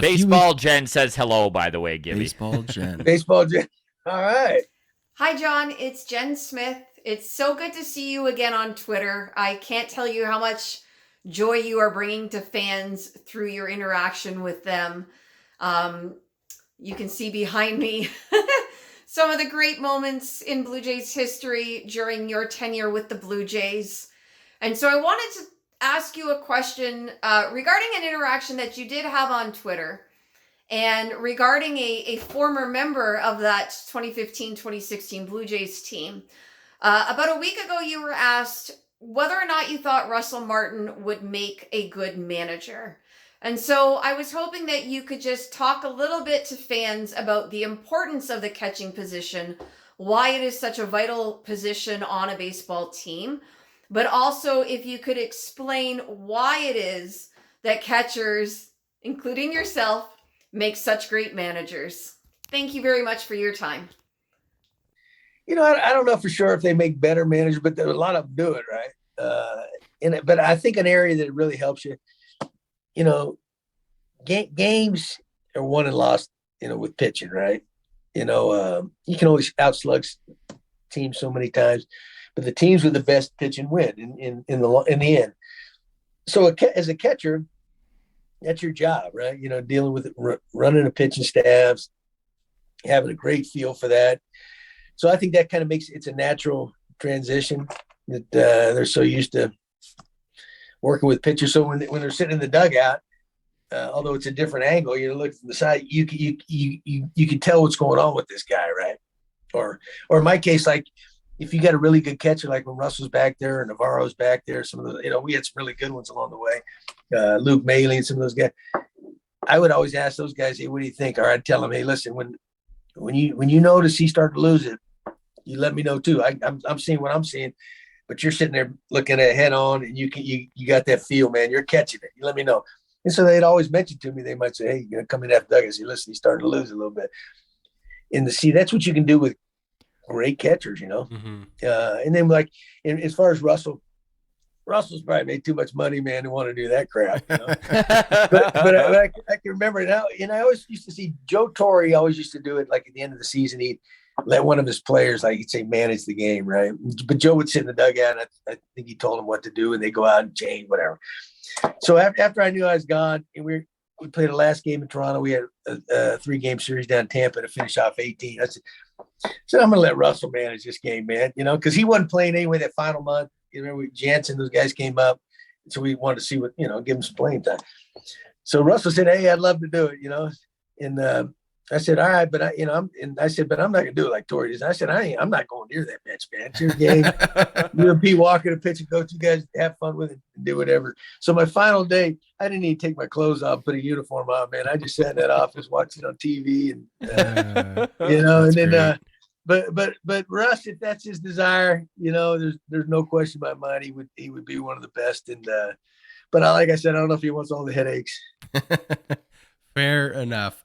Baseball Jen says hello, by the way, Gibby. Baseball Jen. Baseball Jen. All right. Hi, John. It's Jen Smith. It's so good to see you again on Twitter. I can't tell you how much joy you are bringing to fans through your interaction with them. You can see behind me some of the great moments in Blue Jays history during your tenure with the Blue Jays. And so I wanted to ask you a question regarding an interaction that you did have on Twitter and regarding a former member of that 2015-2016 Blue Jays team. About a week ago, you were asked whether or not you thought Russell Martin would make a good manager. And so I was hoping that you could just talk a little bit to fans about the importance of the catching position, why it is such a vital position on a baseball team, but also if you could explain why it is that catchers, including yourself, make such great managers. Thank you very much for your time. I don't know for sure if they make better managers, but a lot of them do it, right? But I think an area that really helps you, games are won and lost, with pitching, right? You can always outslug teams so many times, but the teams with the best pitching win in the end. So as a catcher, that's your job, right? Dealing with running a pitching staffs, having a great feel for that. So I think that kind of makes it's a natural transition that they're so used to working with pitchers. So when they're sitting in the dugout, although it's a different angle, look from the side, you can tell what's going on with this guy, right? Or in my case, like if you got a really good catcher, like when Russell's back there and Navarro's back there, some of the, we had some really good ones along the way. Luke Maley and some of those guys. I would always ask those guys, hey, what do you think? Or I'd tell them, hey, listen, when you notice he started to lose it, you let me know too. I'm seeing what I'm seeing, but you're sitting there looking at it head on, and you got that feel, man. You're catching it. You let me know. And so they'd always mention to me. They might say, "Hey, you're gonna come in after Doug." I say, "Listen, he's starting to lose a little bit." That's what you can do with great catchers, Mm-hmm. And then as far as Russell's probably made too much money, man, to want to do that crap. But I can remember now, and I always used to see Joe Torre always used to do it like at the end of the season. He'd let one of his players, like he'd say, manage the game, right? But Joe would sit in the dugout, and I think he told him what to do, and they go out and change, whatever. So after I knew I was gone, and we played the last game in Toronto, we had a 3-game series down in Tampa to finish off 18. I said, I'm going to let Russell manage this game, man, because he wasn't playing anyway that final month. Remember, Jansen, those guys came up, so we wanted to see what, give him some playing time. So Russell said, hey, I'd love to do it, and I said, all right, but I said, but I'm not gonna do it like Torrey does. I said, I'm not going near that bench, man. It's your game. You and Pete Walker, the pitching coach, you guys have fun with it and do whatever. So my final day, I didn't even take my clothes off, put a uniform on, man. I just sat in that office watching on TV, and and then but Russ, if that's his desire, there's no question in my mind he would be one of the best. And but like I said, I don't know if he wants all the headaches. Fair enough.